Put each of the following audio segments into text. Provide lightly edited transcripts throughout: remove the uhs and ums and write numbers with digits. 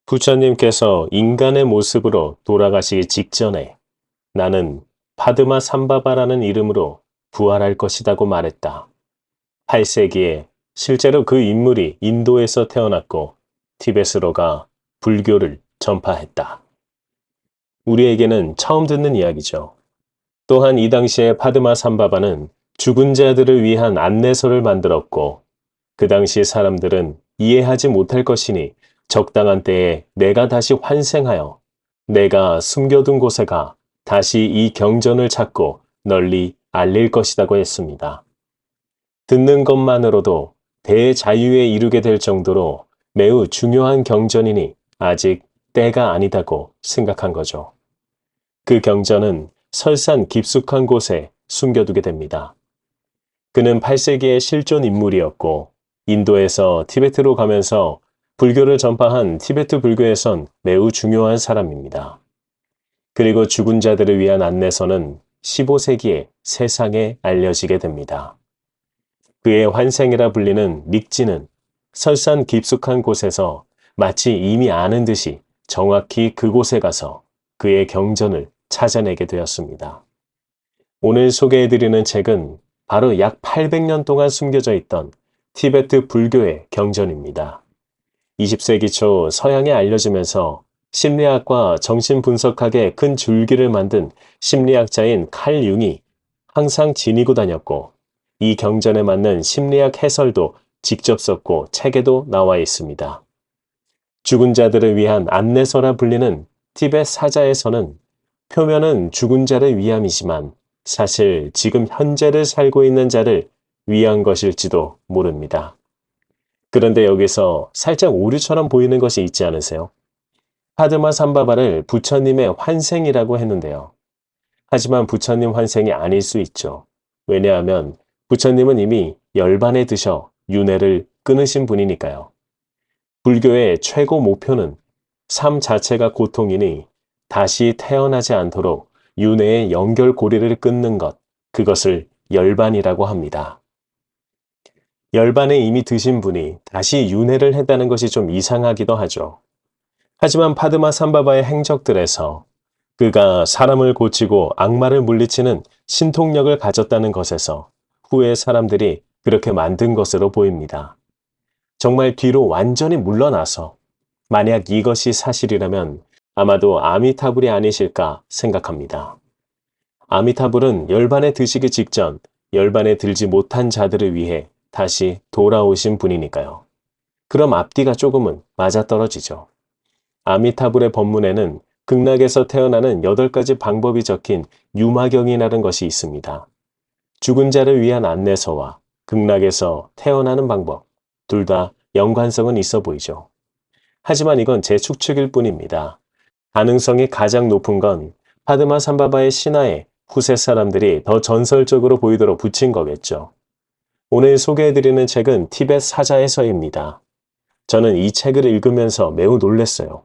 부처님께서 인간의 모습으로 돌아가시기 직전에 나는 파드마 삼바바라는 이름으로 부활할 것이라고 말했다. 8세기에 실제로 그 인물이 인도에서 태어났고 티베트로 가 불교를 전파했다. 우리에게는 처음 듣는 이야기죠. 또한 이 당시에 파드마 삼바바는 죽은 자들을 위한 안내서를 만들었고 그 당시 사람들은 이해하지 못할 것이니 적당한 때에 내가 다시 환생하여 내가 숨겨둔 곳에 가 다시 이 경전을 찾고 널리 알릴 것이라고 했습니다. 듣는 것만으로도 대자유에 이르게 될 정도로 매우 중요한 경전이니 아직 때가 아니다고 생각한 거죠. 그 경전은 설산 깊숙한 곳에 숨겨두게 됩니다. 그는 8세기의 실존 인물이었고 인도에서 티베트로 가면서 불교를 전파한 티베트 불교에선 매우 중요한 사람입니다. 그리고 죽은 자들을 위한 안내서는 15세기에 세상에 알려지게 됩니다. 그의 환생이라 불리는 믹지는 설산 깊숙한 곳에서 마치 이미 아는 듯이 정확히 그곳에 가서 그의 경전을 찾아내게 되었습니다. 오늘 소개해드리는 책은 바로 약 800년 동안 숨겨져 있던 티베트 불교의 경전입니다. 20세기 초 서양에 알려지면서 심리학과 정신분석학의 큰 줄기를 만든 심리학자인 칼 융이 항상 지니고 다녔고 이 경전에 맞는 심리학 해설도 직접 썼고 책에도 나와 있습니다. 죽은 자들을 위한 안내서라 불리는 티베트 사자에서는 표면은 죽은 자를 위함이지만 사실 지금 현재를 살고 있는 자를 위한 것일지도 모릅니다. 그런데 여기서 살짝 오류처럼 보이는 것이 있지 않으세요? 파드마 삼바바를 부처님의 환생이라고 했는데요. 하지만 부처님 환생이 아닐 수 있죠. 왜냐하면 부처님은 이미 열반에 드셔 윤회를 끊으신 분이니까요. 불교의 최고 목표는 삶 자체가 고통이니 다시 태어나지 않도록 윤회의 연결고리를 끊는 것, 그것을 열반이라고 합니다. 열반에 이미 드신 분이 다시 윤회를 했다는 것이 좀 이상하기도 하죠. 하지만 파드마 삼바바의 행적들에서 그가 사람을 고치고 악마를 물리치는 신통력을 가졌다는 것에서 후에 사람들이 그렇게 만든 것으로 보입니다. 정말 뒤로 완전히 물러나서 만약 이것이 사실이라면 아마도 아미타불이 아니실까 생각합니다. 아미타불은 열반에 드시기 직전 열반에 들지 못한 자들을 위해 다시 돌아오신 분이니까요. 그럼 앞뒤가 조금은 맞아떨어지죠. 아미타불의 법문에는 극락에서 태어나는 8가지 방법이 적힌 유마경이라는 것이 있습니다. 죽은 자를 위한 안내서와 극락에서 태어나는 방법, 둘 다 연관성은 있어 보이죠. 하지만 이건 제 추측일 뿐입니다. 가능성이 가장 높은 건 파드마 삼바바의 신화에 후세 사람들이 더 전설적으로 보이도록 붙인 거겠죠. 오늘 소개해드리는 책은 티베트 사자에서입니다. 저는 이 책을 읽으면서 매우 놀랐어요.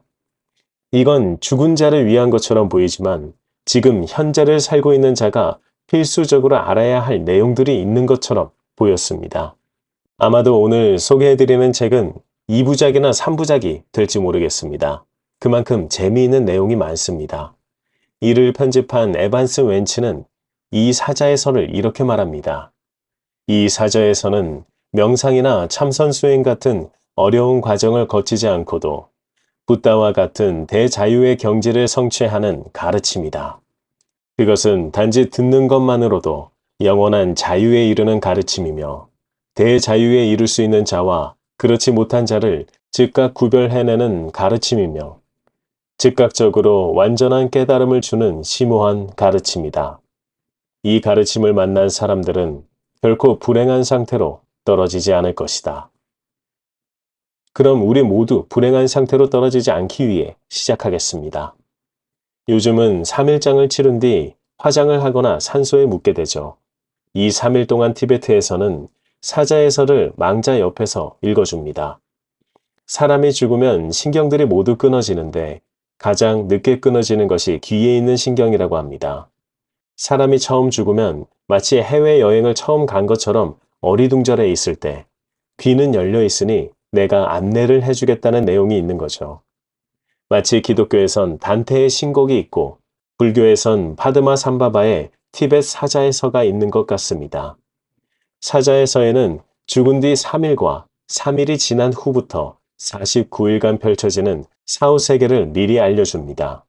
이건 죽은 자를 위한 것처럼 보이지만 지금 현재를 살고 있는 자가 필수적으로 알아야 할 내용들이 있는 것처럼 보였습니다. 아마도 오늘 소개해드리는 책은 2부작이나 3부작이 될지 모르겠습니다. 그만큼 재미있는 내용이 많습니다. 이를 편집한 에반스 웬츠는 이 사자에서를 이렇게 말합니다. 이 사자에서는 명상이나 참선 수행 같은 어려운 과정을 거치지 않고도 붓다와 같은 대자유의 경지를 성취하는 가르침이다. 그것은 단지 듣는 것만으로도 영원한 자유에 이르는 가르침이며 대자유에 이를 수 있는 자와 그렇지 못한 자를 즉각 구별해내는 가르침이며 즉각적으로 완전한 깨달음을 주는 심오한 가르침이다. 이 가르침을 만난 사람들은 결코 불행한 상태로 떨어지지 않을 것이다. 그럼 우리 모두 불행한 상태로 떨어지지 않기 위해 시작하겠습니다. 요즘은 3일장을 치른 뒤 화장을 하거나 산소에 묻게 되죠. 이 3일 동안 티베트에서는 사자해설을 망자 옆에서 읽어줍니다. 사람이 죽으면 신경들이 모두 끊어지는데 가장 늦게 끊어지는 것이 귀에 있는 신경이라고 합니다. 사람이 처음 죽으면 마치 해외여행을 처음 간 것처럼 어리둥절해 있을 때 귀는 열려 있으니 내가 안내를 해주겠다는 내용이 있는 거죠. 마치 기독교에선 단테의 신곡이 있고 불교에선 파드마 삼바바의 티벳 사자에서가 있는 것 같습니다. 사자에서에는 죽은 뒤 3일과 3일이 지난 후부터 49일간 펼쳐지는 사후세계를 미리 알려줍니다.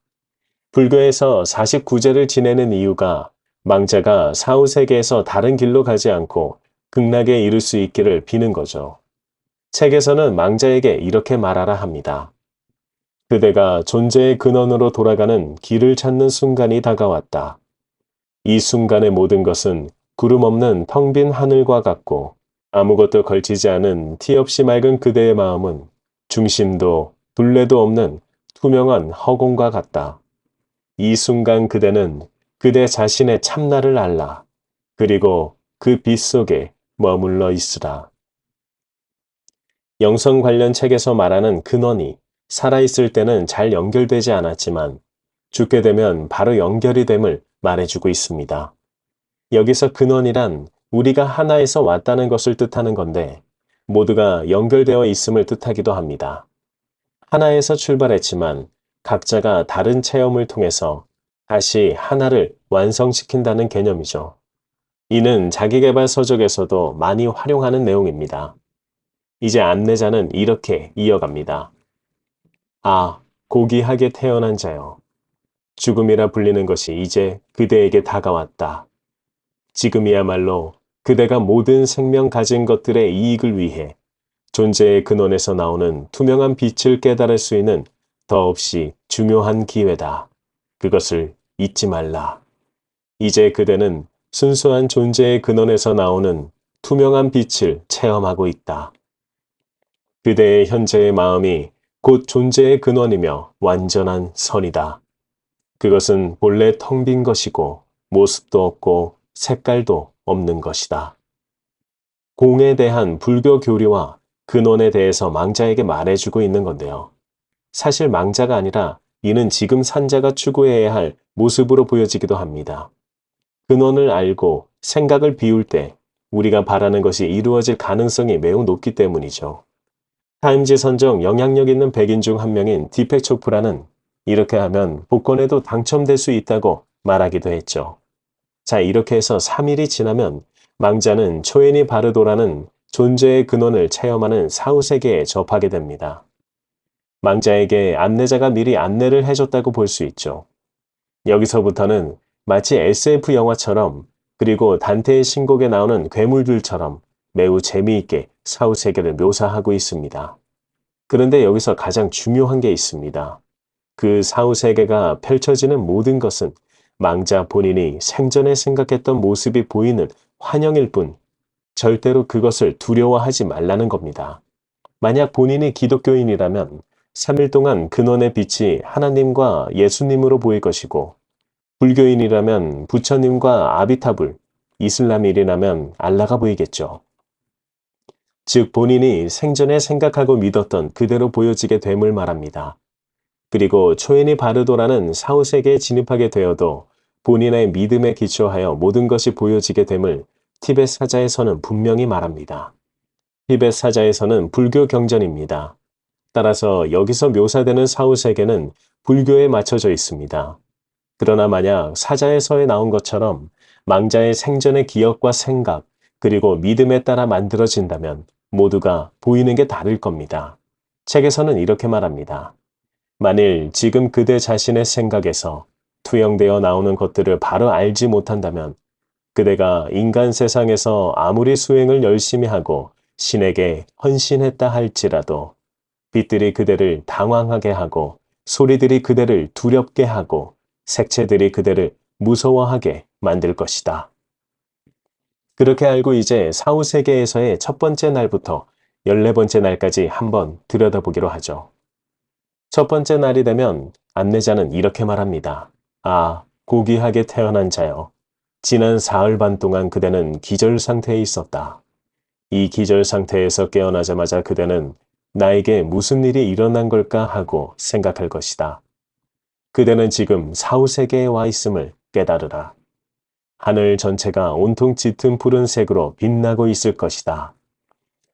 불교에서 49제를 지내는 이유가 망자가 사후세계에서 다른 길로 가지 않고 극락에 이를 수 있기를 비는 거죠. 책에서는 망자에게 이렇게 말하라 합니다. 그대가 존재의 근원으로 돌아가는 길을 찾는 순간이 다가왔다. 이 순간의 모든 것은 구름 없는 텅 빈 하늘과 같고 아무것도 걸치지 않은 티 없이 맑은 그대의 마음은 중심도 둘레도 없는 투명한 허공과 같다. 이 순간 그대는 그대 자신의 참나를 알라. 그리고 그 빛 속에 머물러 있으라. 영성 관련 책에서 말하는 근원이 살아있을 때는 잘 연결되지 않았지만 죽게 되면 바로 연결이 됨을 말해주고 있습니다. 여기서 근원이란 우리가 하나에서 왔다는 것을 뜻하는 건데 모두가 연결되어 있음을 뜻하기도 합니다. 하나에서 출발했지만 각자가 다른 체험을 통해서 다시 하나를 완성시킨다는 개념이죠. 이는 자기계발 서적에서도 많이 활용하는 내용입니다. 이제 안내자는 이렇게 이어갑니다. 아, 고귀하게 태어난 자여. 죽음이라 불리는 것이 이제 그대에게 다가왔다. 지금이야말로 그대가 모든 생명 가진 것들의 이익을 위해 존재의 근원에서 나오는 투명한 빛을 깨달을 수 있는 더없이 중요한 기회다. 그것을 잊지 말라. 이제 그대는 순수한 존재의 근원에서 나오는 투명한 빛을 체험하고 있다. 그대의 현재의 마음이 곧 존재의 근원이며 완전한 선이다. 그것은 본래 텅 빈 것이고 모습도 없고 색깔도 없는 것이다. 공에 대한 불교 교리와 근원에 대해서 망자에게 말해주고 있는 건데요. 사실 망자가 아니라 이는 지금 산자가 추구해야 할 모습으로 보여지기도 합니다. 근원을 알고 생각을 비울 때 우리가 바라는 것이 이루어질 가능성이 매우 높기 때문이죠. 타임지 선정 영향력 있는 백인 중 한 명인 디펙 초프라는 이렇게 하면 복권에도 당첨될 수 있다고 말하기도 했죠. 자, 이렇게 해서 3일이 지나면 망자는 초엔이 바르도라는 존재의 근원을 체험하는 사후세계에 접하게 됩니다. 망자에게 안내자가 미리 안내를 해줬다고 볼 수 있죠. 여기서부터는 마치 SF 영화처럼 그리고 단테의 신곡에 나오는 괴물들처럼 매우 재미있게 사후세계를 묘사하고 있습니다. 그런데 여기서 가장 중요한 게 있습니다. 그 사후세계가 펼쳐지는 모든 것은 망자 본인이 생전에 생각했던 모습이 보이는 환영일 뿐 절대로 그것을 두려워하지 말라는 겁니다. 만약 본인이 기독교인이라면 3일 동안 근원의 빛이 하나님과 예수님으로 보일 것이고 불교인이라면 부처님과 아비타불, 이슬람인이라면 알라가 보이겠죠. 즉 본인이 생전에 생각하고 믿었던 그대로 보여지게 됨을 말합니다. 그리고 초엔이 바르도라는 사후세계에 진입하게 되어도 본인의 믿음에 기초하여 모든 것이 보여지게 됨을 티벳 사자에서는 분명히 말합니다. 티벳 사자에서는 불교 경전입니다. 따라서 여기서 묘사되는 사후세계는 불교에 맞춰져 있습니다. 그러나 만약 사자에서에 나온 것처럼 망자의 생전의 기억과 생각, 그리고 믿음에 따라 만들어진다면 모두가 보이는 게 다를 겁니다. 책에서는 이렇게 말합니다. 만일 지금 그대 자신의 생각에서 투영되어 나오는 것들을 바로 알지 못한다면 그대가 인간 세상에서 아무리 수행을 열심히 하고 신에게 헌신했다 할지라도 빛들이 그대를 당황하게 하고 소리들이 그대를 두렵게 하고 색채들이 그대를 무서워하게 만들 것이다. 그렇게 알고 이제 사후세계에서의 첫 번째 날부터 14번째 날까지 한번 들여다보기로 하죠. 첫 번째 날이 되면 안내자는 이렇게 말합니다. 아, 고귀하게 태어난 자여. 지난 사흘 반 동안 그대는 기절 상태에 있었다. 이 기절 상태에서 깨어나자마자 그대는 나에게 무슨 일이 일어난 걸까 하고 생각할 것이다. 그대는 지금 사후세계에 와 있음을 깨달으라. 하늘 전체가 온통 짙은 푸른색으로 빛나고 있을 것이다.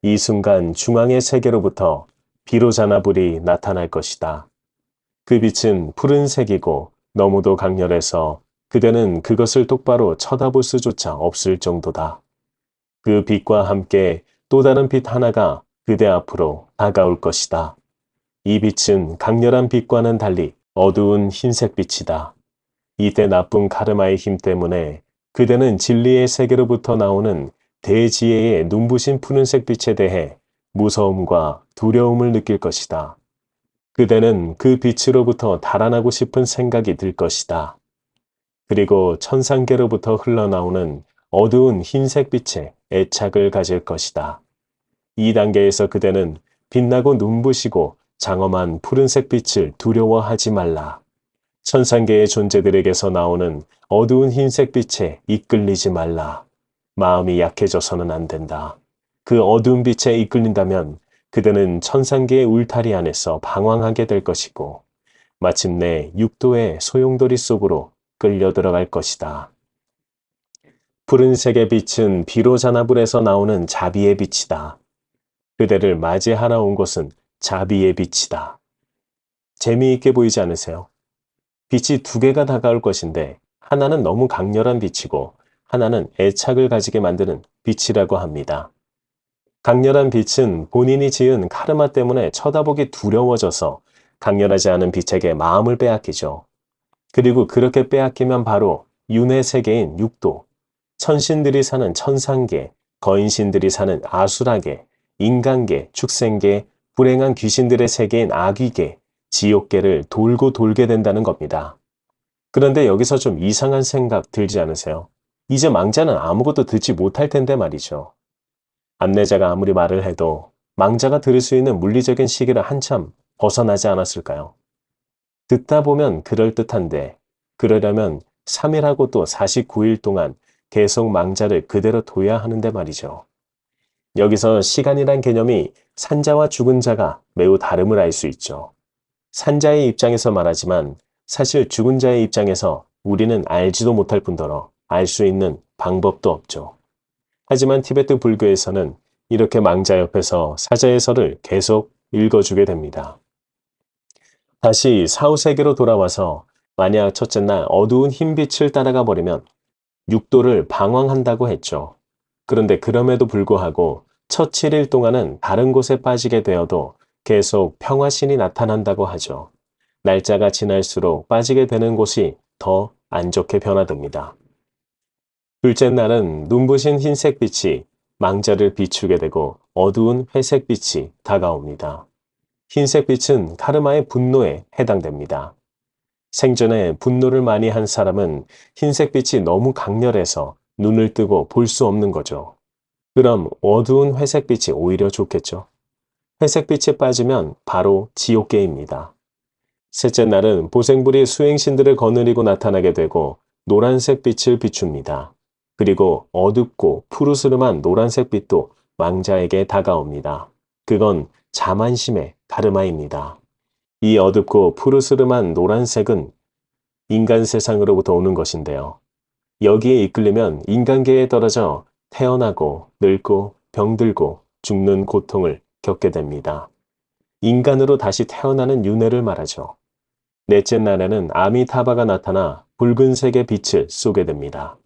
이 순간 중앙의 세계로부터 비로자나 불이 나타날 것이다. 그 빛은 푸른색이고 너무도 강렬해서 그대는 그것을 똑바로 쳐다볼 수조차 없을 정도다. 그 빛과 함께 또 다른 빛 하나가 그대 앞으로 다가올 것이다. 이 빛은 강렬한 빛과는 달리 어두운 흰색 빛이다. 이때 나쁜 카르마의 힘 때문에 그대는 진리의 세계로부터 나오는 대지혜의 눈부신 푸른색 빛에 대해 무서움과 두려움을 느낄 것이다. 그대는 그 빛으로부터 달아나고 싶은 생각이 들 것이다. 그리고 천상계로부터 흘러나오는 어두운 흰색 빛에 애착을 가질 것이다. 이 단계에서 그대는 빛나고 눈부시고 장엄한 푸른색 빛을 두려워하지 말라. 천상계의 존재들에게서 나오는 어두운 흰색 빛에 이끌리지 말라. 마음이 약해져서는 안 된다. 그 어두운 빛에 이끌린다면 그대는 천상계의 울타리 안에서 방황하게 될 것이고 마침내 육도의 소용돌이 속으로 끌려 들어갈 것이다. 푸른색의 빛은 비로자나불에서 나오는 자비의 빛이다. 그대를 맞이하러 온 곳은 자비의 빛이다. 재미있게 보이지 않으세요? 빛이 두 개가 다가올 것인데 하나는 너무 강렬한 빛이고 하나는 애착을 가지게 만드는 빛이라고 합니다. 강렬한 빛은 본인이 지은 카르마 때문에 쳐다보기 두려워져서 강렬하지 않은 빛에게 마음을 빼앗기죠. 그리고 그렇게 빼앗기면 바로 윤회 세계인 육도, 천신들이 사는 천상계, 거인신들이 사는 아수라계, 인간계, 축생계, 불행한 귀신들의 세계인 아귀계, 지옥계를 돌고 돌게 된다는 겁니다. 그런데 여기서 좀 이상한 생각 들지 않으세요? 이제 망자는 아무것도 듣지 못할 텐데 말이죠. 안내자가 아무리 말을 해도 망자가 들을 수 있는 물리적인 시기를 한참 벗어나지 않았을까요? 듣다 보면 그럴듯한데 그러려면 3일하고 또 49일 동안 계속 망자를 그대로 둬야 하는데 말이죠. 여기서 시간이란 개념이 산자와 죽은 자가 매우 다름을 알 수 있죠. 산자의 입장에서 말하지만 사실 죽은 자의 입장에서 우리는 알지도 못할 뿐더러 알 수 있는 방법도 없죠. 하지만 티베트 불교에서는 이렇게 망자 옆에서 사자의 설을 계속 읽어주게 됩니다. 다시 사후세계로 돌아와서 만약 첫째 날 어두운 흰빛을 따라가 버리면 육도를 방황한다고 했죠. 그런데 그럼에도 불구하고 첫 7일 동안은 다른 곳에 빠지게 되어도 계속 평화신이 나타난다고 하죠. 날짜가 지날수록 빠지게 되는 곳이 더 안 좋게 변화됩니다. 둘째 날은 눈부신 흰색빛이 망자를 비추게 되고 어두운 회색빛이 다가옵니다. 흰색빛은 카르마의 분노에 해당됩니다. 생전에 분노를 많이 한 사람은 흰색빛이 너무 강렬해서 눈을 뜨고 볼 수 없는 거죠. 그럼 어두운 회색빛이 오히려 좋겠죠. 회색빛에 빠지면 바로 지옥계입니다. 셋째 날은 보생불이 수행신들을 거느리고 나타나게 되고 노란색 빛을 비춥니다. 그리고 어둡고 푸르스름한 노란색 빛도 망자에게 다가옵니다. 그건 자만심의 카르마입니다. 이 어둡고 푸르스름한 노란색은 인간 세상으로부터 오는 것인데요. 여기에 이끌리면 인간계에 떨어져 태어나고 늙고 병들고 죽는 고통을 겪게 됩니다. 인간으로 다시 태어나는 윤회를 말하죠. 넷째 날에는 아미타바가 나타나 붉은색의 빛을 쏘게 됩니다.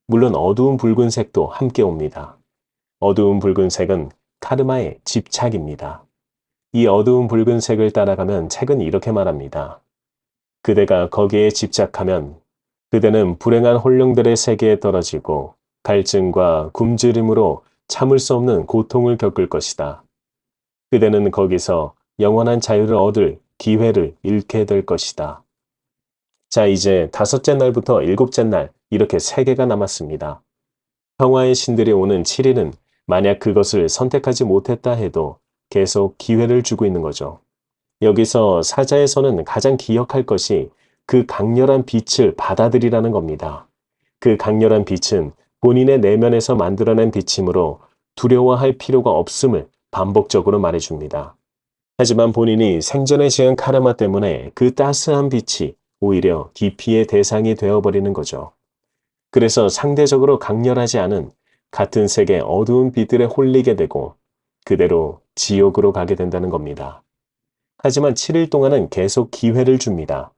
물론 어두운 붉은색도 함께 옵니다. 어두운 붉은색은 카르마의 집착입니다. 이 어두운 붉은색을 따라가면 책은 이렇게 말합니다. 그대가 거기에 집착하면 그대는 불행한 혼령들의 세계에 떨어지고 갈증과 굶주림으로 참을 수 없는 고통을 겪을 것이다. 그대는 거기서 영원한 자유를 얻을 기회를 잃게 될 것이다. 자, 이제 다섯째 날부터 일곱째 날 이렇게 3개가 남았습니다. 평화의 신들이 오는 7일은 만약 그것을 선택하지 못했다 해도 계속 기회를 주고 있는 거죠. 여기서 사자에서는 가장 기억할 것이 그 강렬한 빛을 받아들이라는 겁니다. 그 강렬한 빛은 본인의 내면에서 만들어낸 빛이므로 두려워할 필요가 없음을 반복적으로 말해줍니다. 하지만 본인이 생전에 지은 카르마 때문에 그 따스한 빛이 오히려 기피의 대상이 되어버리는 거죠. 그래서 상대적으로 강렬하지 않은 같은 색의 어두운 빛들에 홀리게 되고 그대로 지옥으로 가게 된다는 겁니다. 하지만 7일 동안은 계속 기회를 줍니다.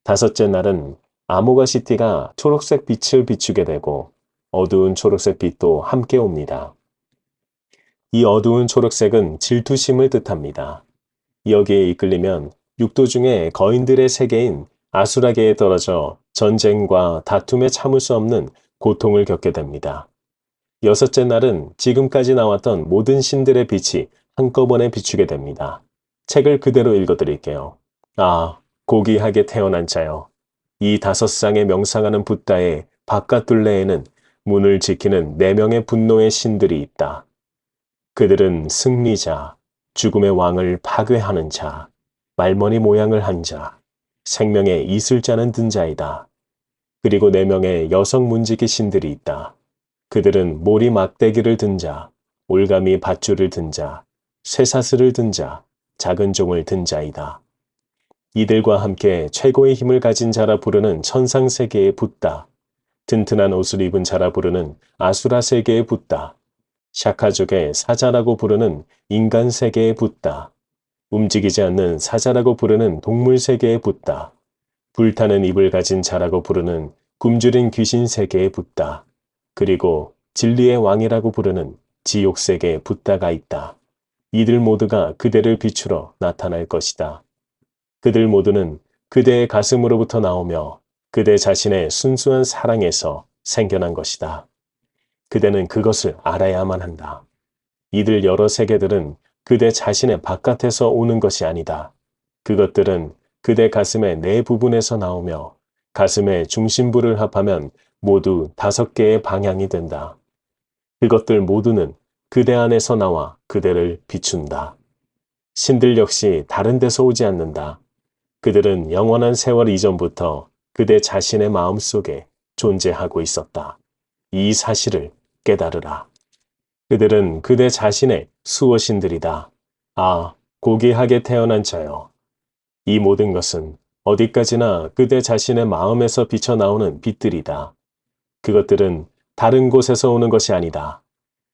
다섯째 날은 아모가시티가 초록색 빛을 비추게 되고 어두운 초록색 빛도 함께 옵니다. 이 어두운 초록색은 질투심을 뜻합니다. 여기에 이끌리면 육도 중에 거인들의 세계인 아수라계에 떨어져 전쟁과 다툼에 참을 수 없는 고통을 겪게 됩니다. 여섯째 날은 지금까지 나왔던 모든 신들의 빛이 한꺼번에 비추게 됩니다. 책을 그대로 읽어드릴게요. 아, 고귀하게 태어난 자여. 이 5쌍에 명상하는 붓다의 바깥 둘레에는 문을 지키는 4명의 분노의 신들이 있다. 그들은 승리자, 죽음의 왕을 파괴하는 자, 말머리 모양을 한 자, 생명의 이슬자는 든 자이다. 그리고 4명의 여성 문지기 신들이 있다. 그들은 모리 막대기를 든 자, 올가미 밧줄을 든 자, 쇠사슬을 든 자, 작은 종을 든 자이다. 이들과 함께 최고의 힘을 가진 자라 부르는 천상 세계에 붓다. 튼튼한 옷을 입은 자라 부르는 아수라 세계에 붓다. 샤카족의 사자라고 부르는 인간 세계에 붓다. 움직이지 않는 사자라고 부르는 동물 세계에 붓다. 불타는 입을 가진 자라고 부르는 굶주린 귀신 세계에 붓다. 그리고 진리의 왕이라고 부르는 지옥 세계에 붓다가 있다. 이들 모두가 그대를 비추러 나타날 것이다. 그들 모두는 그대의 가슴으로부터 나오며 그대 자신의 순수한 사랑에서 생겨난 것이다. 그대는 그것을 알아야만 한다. 이들 여러 세계들은 그대 자신의 바깥에서 오는 것이 아니다. 그것들은 그대 가슴의 내 부분에서 나오며 가슴의 중심부를 합하면 모두 5개의 방향이 된다. 그것들 모두는 그대 안에서 나와 그대를 비춘다. 신들 역시 다른 데서 오지 않는다. 그들은 영원한 세월 이전부터 그대 자신의 마음속에 존재하고 있었다. 이 사실을 깨달으라. 그들은 그대 자신의 수호신들이다. 아, 고귀하게 태어난 자여. 이 모든 것은 어디까지나 그대 자신의 마음에서 비쳐나오는 빛들이다. 그것들은 다른 곳에서 오는 것이 아니다.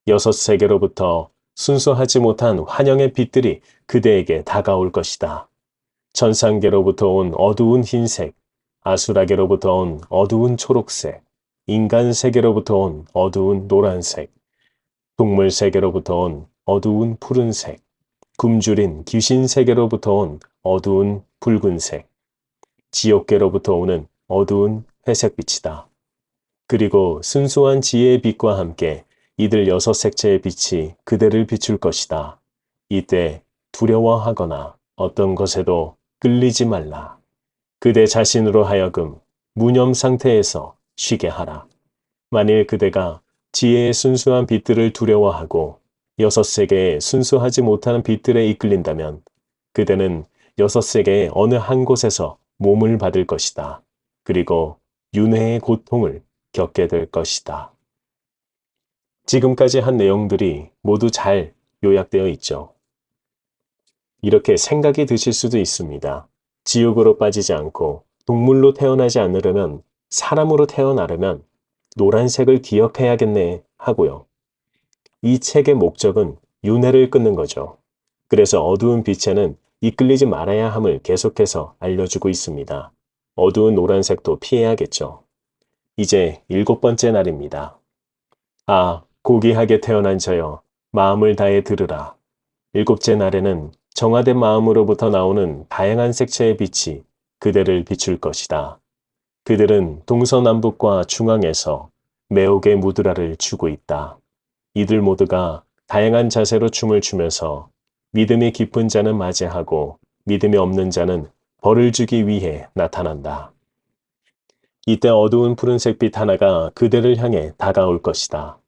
6세계로부터 순수하지 못한 환영의 빛들이 그대에게 다가올 것이다. 천상계로부터 온 어두운 흰색, 아수라계로부터 온 어두운 초록색, 인간 세계로부터 온 어두운 노란색, 동물 세계로부터 온 어두운 푸른색, 굶주린 귀신 세계로부터 온 어두운 붉은색, 지옥계로부터 오는 어두운 회색빛이다. 그리고 순수한 지혜의 빛과 함께 이들 6색채의 빛이 그대를 비출 것이다. 이때 두려워하거나 어떤 것에도 끌리지 말라. 그대 자신으로 하여금 무념 상태에서 쉬게 하라. 만일 그대가 지혜의 순수한 빛들을 두려워하고 6세계의 순수하지 못하는 빛들에 이끌린다면 그대는 6세계의 어느 한 곳에서 몸을 받을 것이다. 그리고 윤회의 고통을 겪게 될 것이다. 지금까지 한 내용들이 모두 잘 요약되어 있죠. 이렇게 생각이 드실 수도 있습니다. 지옥으로 빠지지 않고 동물로 태어나지 않으려면 사람으로 태어나려면 노란색을 기억해야겠네 하고요. 이 책의 목적은 윤회를 끊는 거죠. 그래서 어두운 빛에는 이끌리지 말아야 함을 계속해서 알려주고 있습니다. 어두운 노란색도 피해야겠죠. 이제 7번째 날입니다. 아, 고귀하게 태어난 자여, 마음을 다해 들으라. 7째 날에는 정화된 마음으로부터 나오는 다양한 색채의 빛이 그대를 비출 것이다. 그들은 동서남북과 중앙에서 매혹의 무드라를 추고 있다. 이들 모두가 다양한 자세로 춤을 추면서 믿음이 깊은 자는 맞이하고 믿음이 없는 자는 벌을 주기 위해 나타난다. 이때 어두운 푸른색 빛 하나가 그대를 향해 다가올 것이다.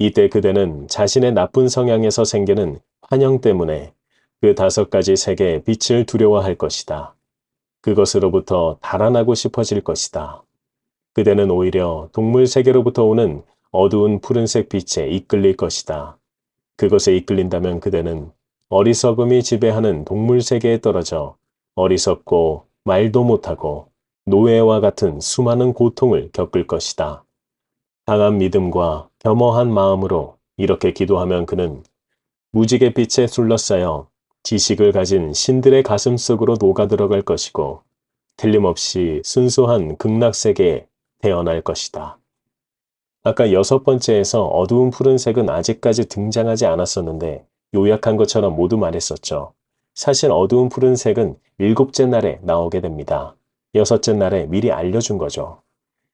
이때 그대는 자신의 나쁜 성향에서 생기는 환영 때문에 그 5가지 색의 빛을 두려워할 것이다. 그것으로부터 달아나고 싶어질 것이다. 그대는 오히려 동물 세계로부터 오는 어두운 푸른색 빛에 이끌릴 것이다. 그것에 이끌린다면 그대는 어리석음이 지배하는 동물 세계에 떨어져 어리석고 말도 못하고 노예와 같은 수많은 고통을 겪을 것이다. 강한 믿음과 겸허한 마음으로 이렇게 기도하면 그는 무지개 빛에 둘러싸여 지식을 가진 신들의 가슴 속으로 녹아들어갈 것이고 틀림없이 순수한 극락세계에 태어날 것이다. 아까 6번째에서 어두운 푸른색은 아직까지 등장하지 않았었는데 요약한 것처럼 모두 말했었죠. 사실 어두운 푸른색은 7째 날에 나오게 됩니다. 6째 날에 미리 알려준 거죠.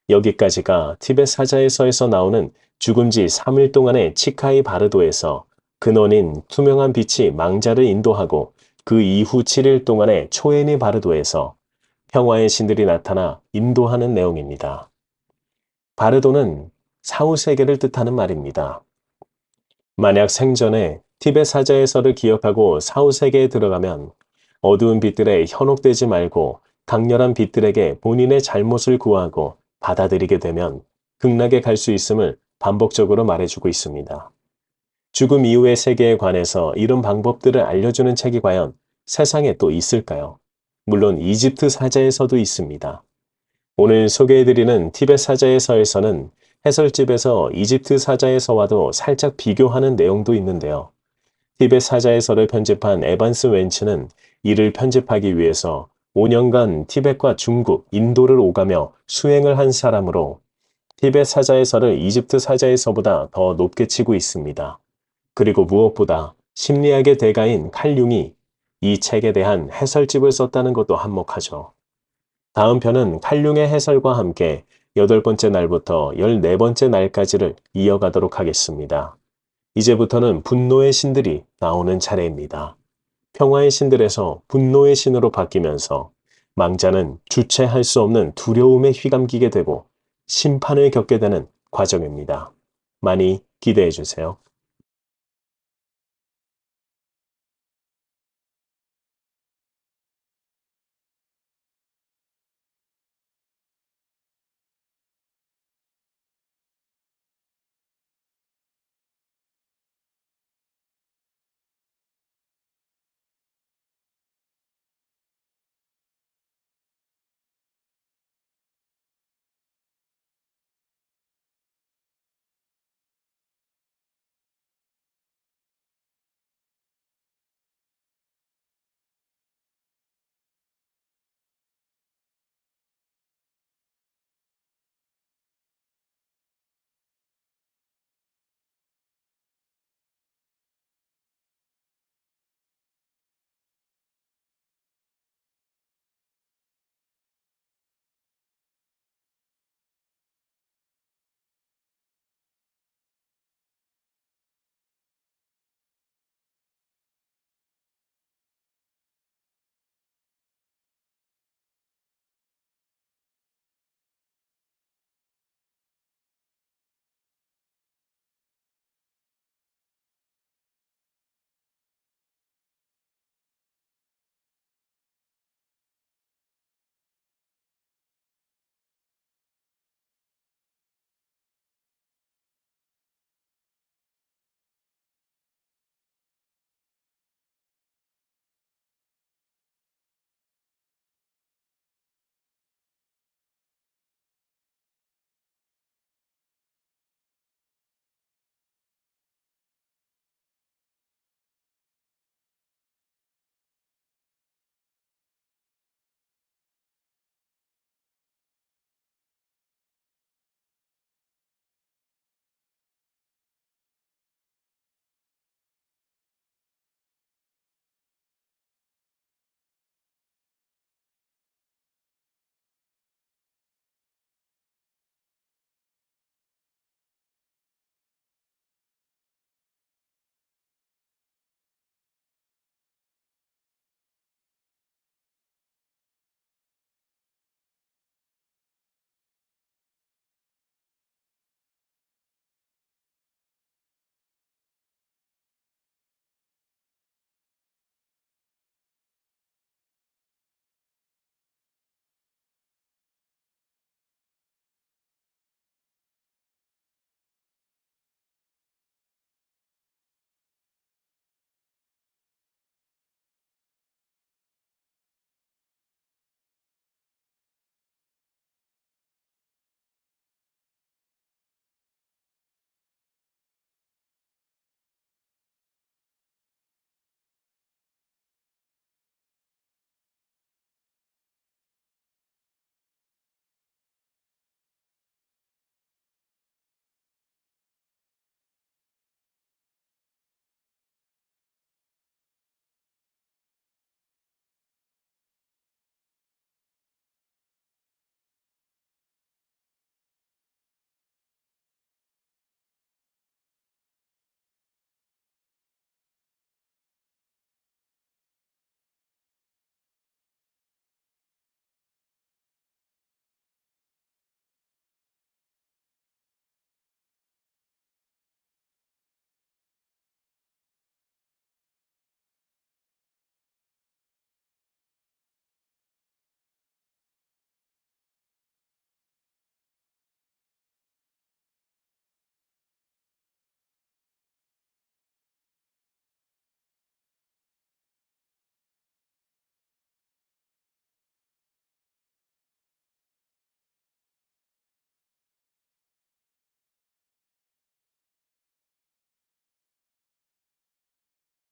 여기까지가 티벳 사자에서에서 나오는 죽은 지 3일 동안의 치카이 바르도에서 근원인 투명한 빛이 망자를 인도하고 그 이후 7일 동안의 초에니 바르도에서 평화의 신들이 나타나 인도하는 내용입니다. 바르도는 사후세계를 뜻하는 말입니다. 만약 생전에 티벳 사자에서를 기억하고 사후세계에 들어가면 어두운 빛들에 현혹되지 말고 강렬한 빛들에게 본인의 잘못을 구하고 받아들이게 되면 극락에 갈 수 있음을 반복적으로 말해주고 있습니다. 죽음 이후의 세계에 관해서 이런 방법들을 알려주는 책이 과연 세상에 또 있을까요? 물론 이집트 사자에서도 있습니다. 오늘 소개해드리는 티벳 사자에서에서는 해설집에서 이집트 사자에서와도 살짝 비교하는 내용도 있는데요. 티벳 사자에서를 편집한 에반스 웬츠는 이를 편집하기 위해서 5년간 티벳과 중국, 인도를 오가며 수행을 한 사람으로 티벳 사자에서를 이집트 사자에서보다 더 높게 치고 있습니다. 그리고 무엇보다 심리학의 대가인 칼 융이 이 책에 대한 해설집을 썼다는 것도 한몫하죠. 다음 편은 칼 융의 해설과 함께 8번째 날부터 14번째 날까지를 이어가도록 하겠습니다. 이제부터는 분노의 신들이 나오는 차례입니다. 평화의 신들에서 분노의 신으로 바뀌면서 망자는 주체할 수 없는 두려움에 휘감기게 되고 심판을 겪게 되는 과정입니다. 많이 기대해 주세요.